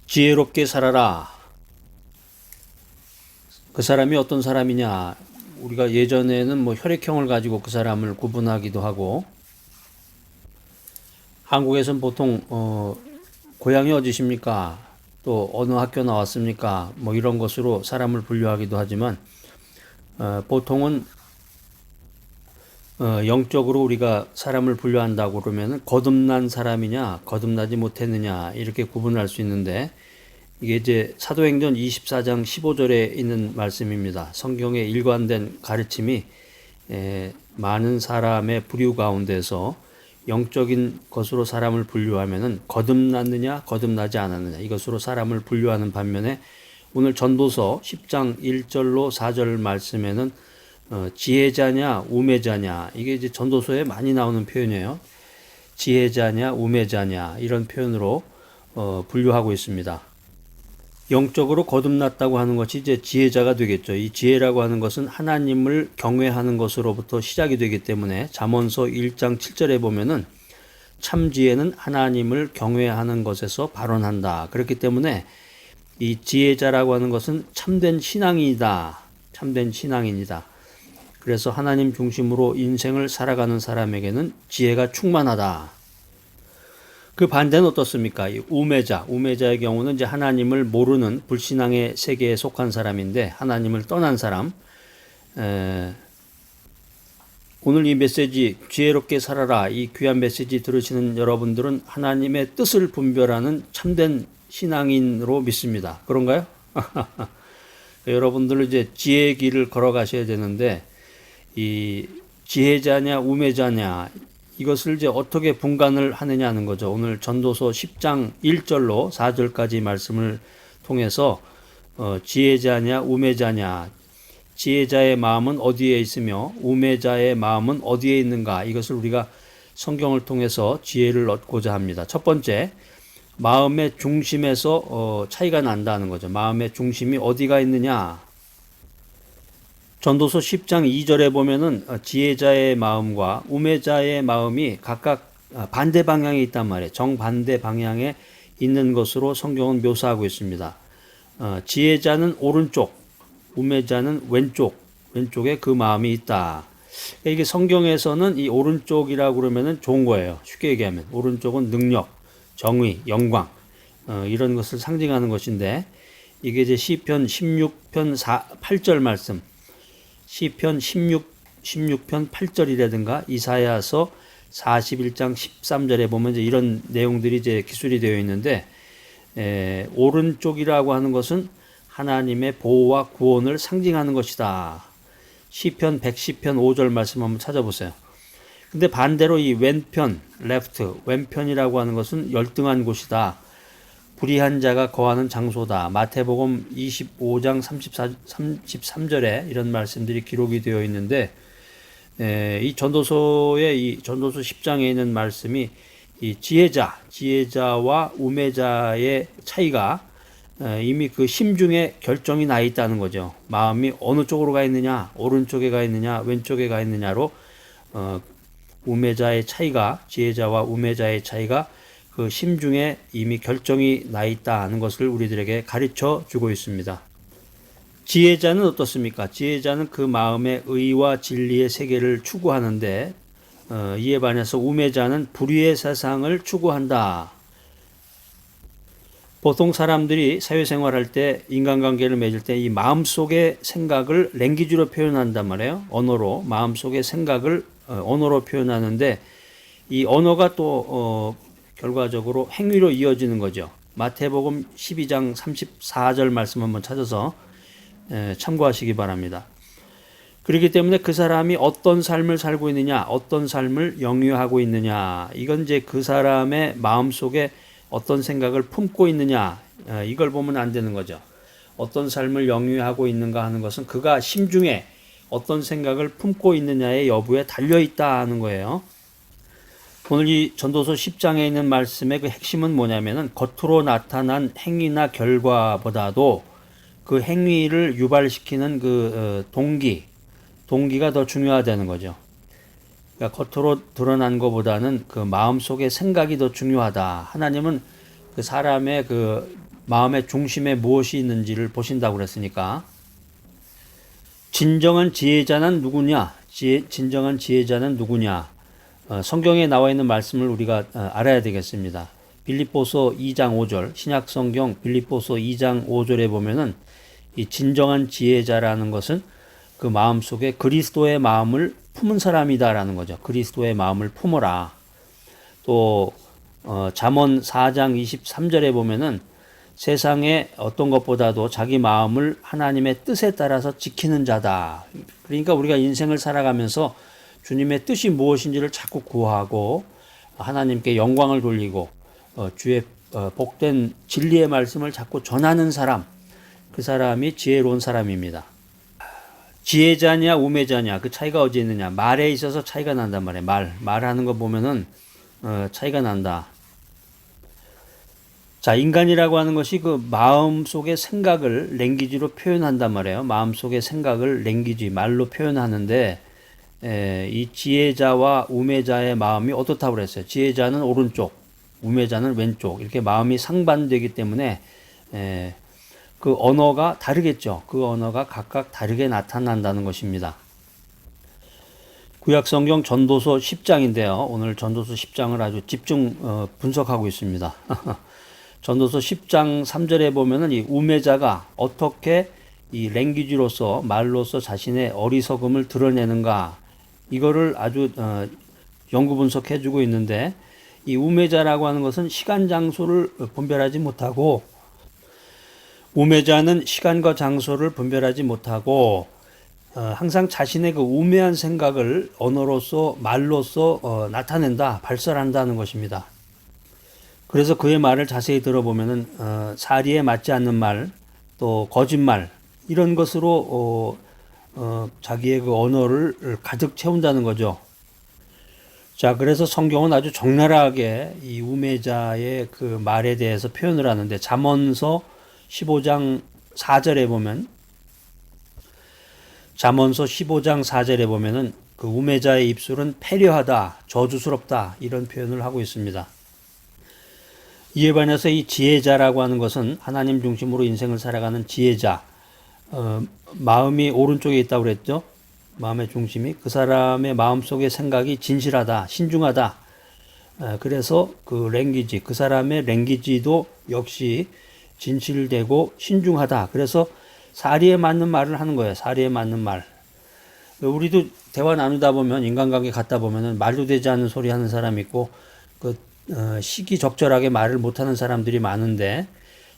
지혜롭게 살아라. 그 사람이 어떤 사람이냐? 우리가 예전에는 뭐 혈액형을 가지고 그 사람을 구분하기도 하고, 한국에서는 보통 고향이 어디십니까? 또 어느 학교 나왔습니까? 뭐 이런 것으로 사람을 분류하기도 하지만 보통은 영적으로 우리가 사람을 분류한다고 그러면은 거듭난 사람이냐, 거듭나지 못했느냐 이렇게 구분할 수 있는데, 이게 이제 사도행전 24장 15절에 있는 말씀입니다. 성경의 일관된 가르침이 많은 사람의 부류 가운데서 영적인 것으로 사람을 분류하면은 거듭났느냐, 거듭나지 않았느냐 이것으로 사람을 분류하는 반면에, 오늘 전도서 10장 1절로 4절 말씀에는 지혜자냐, 우매자냐, 이게 이제 전도서에 많이 나오는 표현이에요. 지혜자냐, 우매자냐 이런 표현으로 분류하고 있습니다. 영적으로 거듭났다고 하는 것이 이제 지혜자가 되겠죠. 이 지혜라고 하는 것은 하나님을 경외하는 것으로부터 시작이 되기 때문에, 잠언서 1장 7절에 보면은 참 지혜는 하나님을 경외하는 것에서 발원한다. 그렇기 때문에 이 지혜자라고 하는 것은 참된 신앙이다. 참된 신앙인이다. 그래서 하나님 중심으로 인생을 살아가는 사람에게는 지혜가 충만하다. 그 반대는 어떻습니까? 이 우매자의 경우는 이제 하나님을 모르는 불신앙의 세계에 속한 사람인데, 하나님을 떠난 사람. 오늘 이 메시지 지혜롭게 살아라, 이 귀한 메시지 들으시는 여러분들은 하나님의 뜻을 분별하는 참된 신앙인으로 믿습니다. 그런가요? 여러분들은 이제 지혜의 길을 걸어가셔야 되는데, 이 지혜자냐 우매자냐 이것을 이제 어떻게 분간을 하느냐 하는 거죠. 오늘 전도서 10장 1절로 4절까지 말씀을 통해서 지혜자냐 우매자냐, 지혜자의 마음은 어디에 있으며 우매자의 마음은 어디에 있는가, 이것을 우리가 성경을 통해서 지혜를 얻고자 합니다. 첫 번째, 마음의 중심에서 차이가 난다는 거죠. 마음의 중심이 어디가 있느냐. 전도서 10장 2절에 보면은 지혜자의 마음과 우매자의 마음이 각각 반대 방향에 있단 말이에요. 정반대 방향에 있는 것으로 성경은 묘사하고 있습니다. 지혜자는 오른쪽, 우매자는 왼쪽에 그 마음이 있다. 이게 성경에서는 이 오른쪽이라고 그러면은 좋은 거예요. 쉽게 얘기하면 오른쪽은 능력, 정의, 영광 이런 것을 상징하는 것인데, 이게 이제 시편 16편 8절 말씀, 시편 16편 8절이라든가 이사야서 41장 13절에 보면 이제 이런 내용들이 이제 기술이 되어 있는데, 오른쪽이라고 하는 것은 하나님의 보호와 구원을 상징하는 것이다. 시편 110편 5절 말씀 한번 찾아보세요. 근데 반대로 이 왼편, 왼편이라고 하는 것은 열등한 곳이다. 불의한 자가 거하는 장소다. 마태복음 25장 33절에 이런 말씀들이 기록이 되어 있는데, 이 전도서의 이 전도서 10장에 있는 말씀이 이 지혜자와 우매자의 차이가 이미 그 심중에 결정이 나 있다는 거죠. 마음이 어느 쪽으로 가 있느냐, 오른쪽에 가 있느냐, 왼쪽에 가 있느냐로 우매자의 차이가, 지혜자와 우매자의 차이가 그 심중에 이미 결정이 나 있다는 것을 우리들에게 가르쳐 주고 있습니다. 지혜자는 어떻습니까? 지혜자는 그 마음의 의와 진리의 세계를 추구하는데, 이에 반해서 우매자는 불의의 세상을 추구한다. 보통 사람들이 사회생활할 때, 인간관계를 맺을 때 이 마음속의 생각을 랭귀지로 표현한단 말이에요. 언어로 마음속의 생각을 언어로 표현하는데, 이 언어가 또 결과적으로 행위로 이어지는 거죠. 마태복음 12장 34절 말씀 한번 찾아서 참고하시기 바랍니다. 그렇기 때문에 그 사람이 어떤 삶을 살고 있느냐, 어떤 삶을 영위하고 있느냐, 이건 이제 그 사람의 마음속에 어떤 생각을 품고 있느냐, 이걸 보면 안 되는 거죠. 어떤 삶을 영위하고 있는가 하는 것은 그가 심중에 어떤 생각을 품고 있느냐의 여부에 달려있다 하는 거예요. 오늘 이 전도서 10장에 있는 말씀의 그 핵심은 뭐냐면은, 겉으로 나타난 행위나 결과보다도 그 행위를 유발시키는 그 동기가 더 중요하다는 거죠. 그러니까 겉으로 드러난 것보다는 그 마음속의 생각이 더 중요하다. 하나님은 그 사람의 그 마음의 중심에 무엇이 있는지를 보신다고 그랬으니까 진정한 지혜자는 누구냐? 진정한 지혜자는 누구냐? 성경에 나와 있는 말씀을 우리가 알아야 되겠습니다. 빌립보서 2장 5절, 신약 성경 빌립보서 2장 5절에 보면은 이 진정한 지혜자라는 것은 그 마음 속에 그리스도의 마음을 품은 사람이다라는 거죠. 그리스도의 마음을 품어라. 또 잠언 4장 23절에 보면은 세상에 어떤 것보다도 자기 마음을 하나님의 뜻에 따라서 지키는 자다. 그러니까 우리가 인생을 살아가면서 주님의 뜻이 무엇인지를 자꾸 구하고 하나님께 영광을 돌리고 주의 복된 진리의 말씀을 자꾸 전하는 사람, 그 사람이 지혜로운 사람입니다. 지혜자냐 우매자냐 그 차이가 어디에 있느냐? 말에 있어서 차이가 난단 말이에요. 말하는 거 보면은 차이가 난다. 자, 인간이라고 하는 것이 그 마음속의 생각을 랭귀지로 표현한단 말이에요. 마음속의 생각을 랭귀지, 말로 표현하는데 이 지혜자와 우매자의 마음이 어떻다고 그랬어요? 지혜자는 오른쪽, 우매자는 왼쪽. 이렇게 마음이 상반되기 때문에 그 언어가 다르겠죠. 그 언어가 각각 다르게 나타난다는 것입니다. 구약성경 전도서 10장인데요. 오늘 전도서 10장을 아주 집중 분석하고 있습니다. 전도서 10장 3절에 보면은 이 우매자가 어떻게 이 랭귀지로서 말로서 자신의 어리석음을 드러내는가 이거를 아주 연구 분석해 주고 있는데 이 우매자라고 하는 것은 시간 장소를 분별하지 못하고 우매자는 시간과 장소를 분별하지 못하고 항상 자신의 그 우매한 생각을 언어로서 말로서 나타낸다, 발설한다는 것입니다. 그래서 그의 말을 자세히 들어보면은 사리에 맞지 않는 말, 또 거짓말 이런 것으로 자기의 그 언어를 가득 채운다는 거죠. 자, 그래서 성경은 아주 적나라하게 이 우매자의 그 말에 대해서 표현을 하는데 잠언서 15장 4절에 보면 잠언서 15장 4절에 보면은 그 우매자의 입술은 패려하다, 저주스럽다 이런 표현을 하고 있습니다. 이에 반해서 이 지혜자라고 하는 것은 하나님 중심으로 인생을 살아가는 지혜자, 마음이 오른쪽에 있다고 그랬죠. 마음의 중심이 그 사람의 마음속의 생각이 진실하다, 신중하다. 그래서 그 랭귀지, 그 사람의 랭귀지도 역시 진실되고 신중하다. 그래서 사리에 맞는 말을 하는 거예요. 사리에 맞는 말. 우리도 대화 나누다 보면 인간관계 갖다 보면은 말도 되지 않는 소리 하는 사람 있고 그 시기적절하게 말을 못하는 사람들이 많은데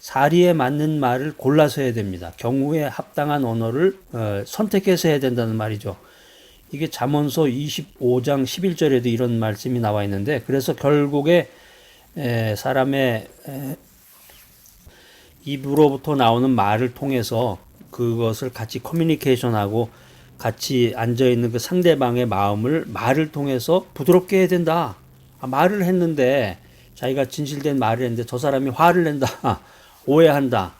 사리에 맞는 말을 골라서 해야 됩니다. 경우에 합당한 언어를 선택해서 해야 된다는 말이죠. 이게 잠언서 25장 11절에도 이런 말씀이 나와 있는데 그래서 결국에 사람의 입으로부터 나오는 말을 통해서 그것을 같이 커뮤니케이션하고 같이 앉아있는 그 상대방의 마음을 말을 통해서 부드럽게 해야 된다. 말을 했는데 자기가 진실된 말을 했는데 저 사람이 화를 낸다. 오해한다.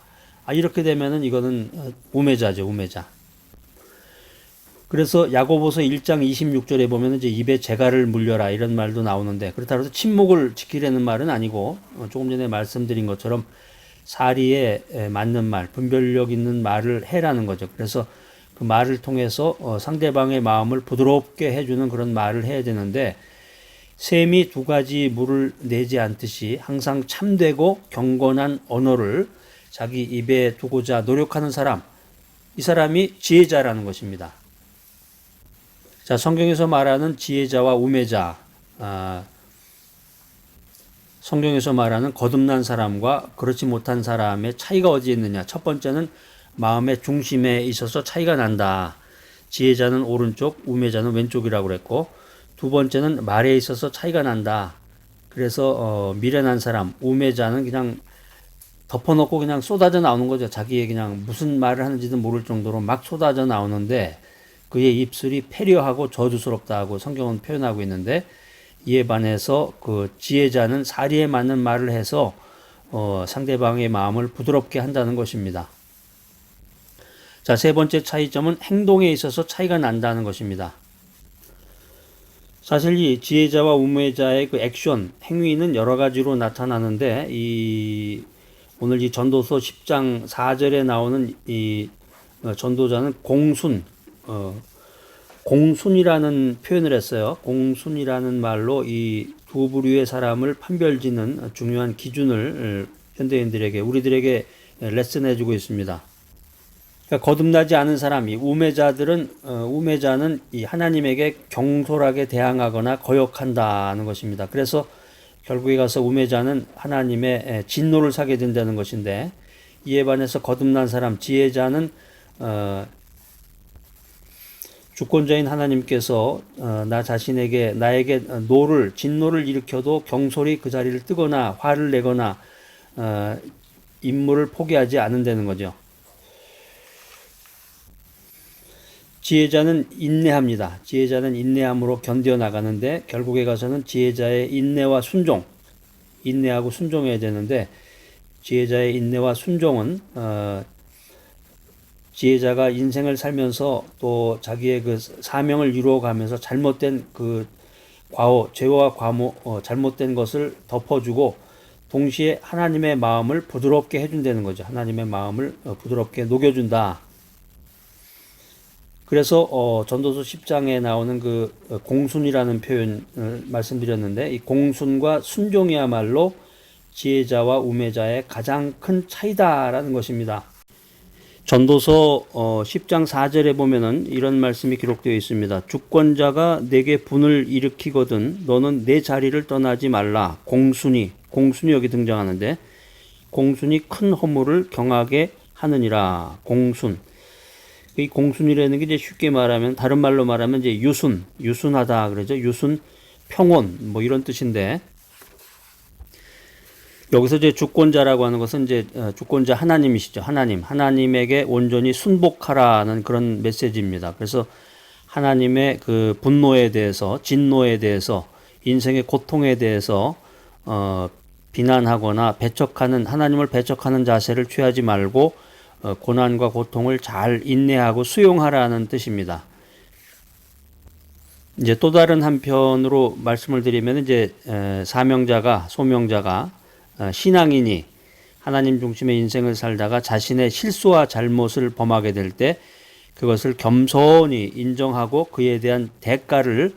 이렇게 되면은 이거는 우매자죠, 우매자. 그래서 야고보서 1장 26절에 보면 이제 입에 재갈을 물려라 이런 말도 나오는데 그렇다고 해서 침묵을 지키려는 말은 아니고 조금 전에 말씀드린 것처럼 사리에 맞는 말, 분별력 있는 말을 해라는 거죠. 그래서 그 말을 통해서 상대방의 마음을 부드럽게 해주는 그런 말을 해야 되는데 샘이 두 가지 물을 내지 않듯이 항상 참되고 경건한 언어를 자기 입에 두고자 노력하는 사람, 이 사람이 지혜자라는 것입니다. 자, 성경에서 말하는 지혜자와 우매자, 성경에서 말하는 거듭난 사람과 그렇지 못한 사람의 차이가 어디에 있느냐. 첫 번째는 마음의 중심에 있어서 차이가 난다. 지혜자는 오른쪽, 우매자는 왼쪽이라고 그랬고 두 번째는 말에 있어서 차이가 난다. 그래서 미련한 사람, 우매자는 그냥 덮어놓고 그냥 쏟아져 나오는 거죠. 자기의 그냥 무슨 말을 하는지도 모를 정도로 막 쏟아져 나오는데 그의 입술이 패려하고 저주스럽다고 성경은 표현하고 있는데 이에 반해서 그 지혜자는 사리에 맞는 말을 해서 상대방의 마음을 부드럽게 한다는 것입니다. 자, 세 번째 차이점은 행동에 있어서 차이가 난다는 것입니다. 사실 이 지혜자와 우매자의 그 액션, 행위는 여러 가지로 나타나는데 이 오늘 이 전도서 10장 4절에 나오는 이 전도자는 공순이라는 표현을 했어요. 공순이라는 말로 이 두 부류의 사람을 판별짓는 중요한 기준을 현대인들에게, 우리들에게 레슨해주고 있습니다. 그러니까 거듭나지 않은 사람이, 우매자는 이 하나님에게 경솔하게 대항하거나 거역한다는 것입니다. 그래서 결국에 가서 우매자는 하나님의 진노를 사게 된다는 것인데, 이에 반해서 거듭난 사람, 지혜자는 주권자인 하나님께서 나에게 진노를 일으켜도 경솔히 그 자리를 뜨거나 화를 내거나 임무를 포기하지 않는다는 거죠. 지혜자는 인내합니다. 지혜자는 인내함으로 견뎌나가는데, 결국에 가서는 지혜자의 인내와 순종, 인내하고 순종해야 되는데, 지혜자의 인내와 순종은 지혜자가 인생을 살면서 또 자기의 그 사명을 이루어가면서 잘못된 그 죄와 잘못된 것을 덮어주고, 동시에 하나님의 마음을 부드럽게 해준다는 거죠. 하나님의 마음을 부드럽게 녹여준다. 그래서 전도서 10장에 나오는 그 공순이라는 표현을 말씀드렸는데, 이 공순과 순종이야말로 지혜자와 우매자의 가장 큰 차이다라는 것입니다. 전도서 10장 4절에 보면은 이런 말씀이 기록되어 있습니다. 주권자가 내게 분을 일으키거든 너는 내 자리를 떠나지 말라. 공순이 여기 등장하는데, 공순이 큰 허물을 경하게 하느니라. 공순. 이 공순이라는 게 이제 쉽게 말하면, 다른 말로 말하면 이제 유순하다 그러죠. 유순, 평온 뭐 이런 뜻인데, 여기서 이제 주권자라고 하는 것은 이제 주권자 하나님이시죠. 하나님에게 온전히 순복하라는 그런 메시지입니다. 그래서 하나님의 그 분노에 대해서, 진노에 대해서, 인생의 고통에 대해서 비난하거나 하나님을 배척하는 자세를 취하지 말고 고난과 고통을 잘 인내하고 수용하라는 뜻입니다. 이제 또 다른 한편으로 말씀을 드리면, 이제 소명자가 신앙인이 하나님 중심의 인생을 살다가 자신의 실수와 잘못을 범하게 될 때 그것을 겸손히 인정하고 그에 대한 대가를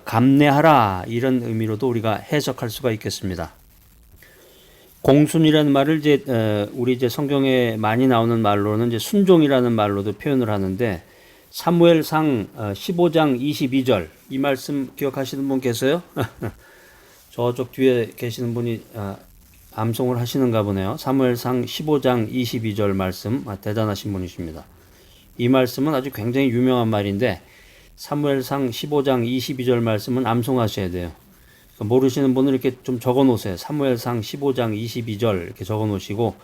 감내하라, 이런 의미로도 우리가 해석할 수가 있겠습니다. 공순이라는 말을 우리 성경에 많이 나오는 말로는 이제 순종이라는 말로도 표현을 하는데, 사무엘상 15장 22절, 이 말씀 기억하시는 분 계세요? 저쪽 뒤에 계시는 분이 암송을 하시는가 보네요. 사무엘상 15장 22절 말씀, 대단하신 분이십니다. 이 말씀은 아주 굉장히 유명한 말인데, 사무엘상 15장 22절 말씀은 암송하셔야 돼요. 모르시는 분은 이렇게 좀 적어 놓으세요. 사무엘상 15장 22절 이렇게 적어 놓으시고,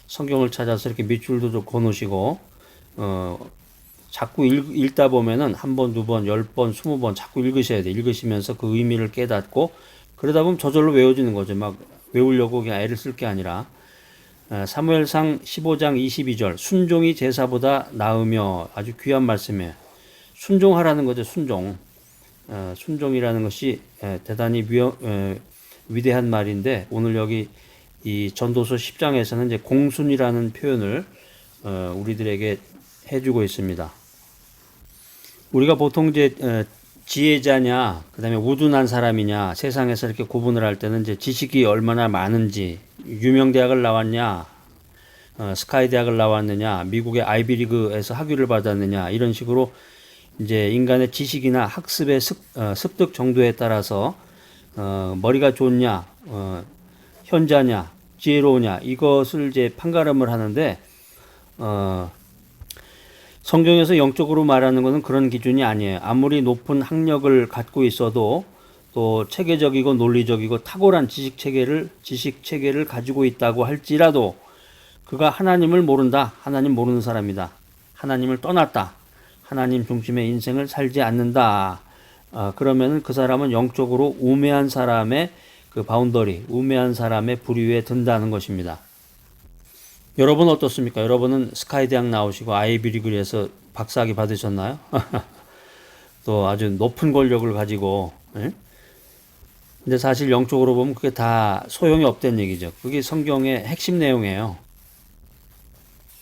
성경을 찾아서 이렇게 밑줄도 적어 놓으시고, 자꾸 읽다 보면은 한 번, 두 번, 10번, 20번 자꾸 읽으셔야 돼요. 읽으시면서 그 의미를 깨닫고, 그러다 보면 저절로 외워지는 거죠. 막 외우려고 그냥 애를 쓸 게 아니라. 사무엘상 15장 22절, 순종이 제사보다 나으며, 아주 귀한 말씀이에요. 순종하라는 거죠. 순종이라는 것이 대단히 위대한 말인데, 오늘 여기 이 전도서 10장에서는 이제 공순이라는 표현을 우리들에게 해주고 있습니다. 우리가 보통 이제 지혜자냐, 그 다음에 우둔한 사람이냐, 세상에서 이렇게 구분을 할 때는 이제 지식이 얼마나 많은지, 유명 대학을 나왔냐, 스카이 대학을 나왔느냐, 미국의 아이비리그에서 학위를 받았느냐, 이런 식으로 이제 인간의 지식이나 학습의 습득 정도에 따라서 머리가 좋냐, 현자냐, 지혜로우냐, 이것을 이제 판가름을 하는데, 성경에서 영적으로 말하는 것은 그런 기준이 아니에요. 아무리 높은 학력을 갖고 있어도 또 체계적이고 논리적이고 탁월한 지식 체계를 가지고 있다고 할지라도 그가 하나님을 모른다. 하나님 모르는 사람이다. 하나님을 떠났다. 하나님 중심의 인생을 살지 않는다. 그러면은 그 사람은 영적으로 우매한 사람의 그 바운더리, 우매한 사람의 부류에 든다는 것입니다. 여러분 어떻습니까? 여러분은 스카이 대학 나오시고 아이비리그에서 박사학위 받으셨나요? 또 아주 높은 권력을 가지고 근데 사실 영적으로 보면 그게 다 소용이 없다는 얘기죠. 그게 성경의 핵심 내용이에요.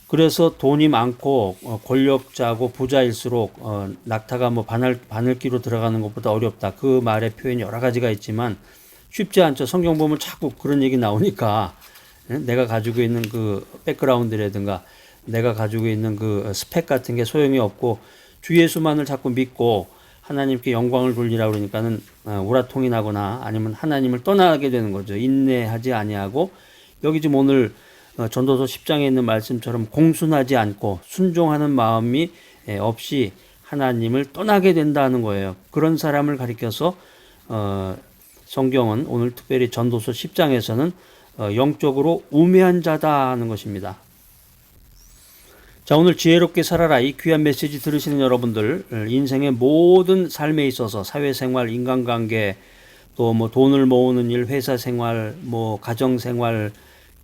그래서 돈이 많고 권력자고 부자일수록 낙타가 뭐 바늘기로 들어가는 것보다 어렵다. 그 말의 표현이 여러 가지가 있지만 쉽지 않죠. 성경 보면 자꾸 그런 얘기 나오니까 내가 가지고 있는 그 백그라운드라든가 내가 가지고 있는 그 스펙 같은 게 소용이 없고 주 예수만을 자꾸 믿고 하나님께 영광을 돌리라고 그러니까는 우라통이 나거나 아니면 하나님을 떠나게 되는 거죠. 인내하지 아니하고 여기 지금 오늘 전도서 10장에 있는 말씀처럼 공순하지 않고 순종하는 마음이 없이 하나님을 떠나게 된다는 거예요. 그런 사람을 가리켜서 성경은 오늘 특별히 전도서 10장에서는 영적으로 우매한 자다 하는 것입니다. 자, 오늘 지혜롭게 살아라 이 귀한 메시지 들으시는 여러분들 인생의 모든 삶에 있어서 사회생활, 인간관계 또 뭐 돈을 모으는 일, 회사 생활, 뭐 가정 생활,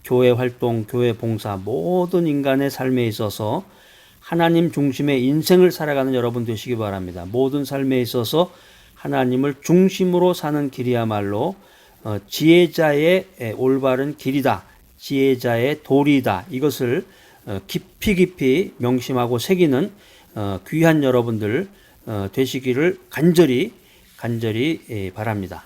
교회 활동, 교회 봉사 모든 인간의 삶에 있어서 하나님 중심의 인생을 살아가는 여러분 되시기 바랍니다. 모든 삶에 있어서 하나님을 중심으로 사는 길이야말로 지혜자의 올바른 길이다. 지혜자의 도리다. 이것을 깊이 명심하고 새기는 귀한 여러분들 되시기를 간절히 바랍니다.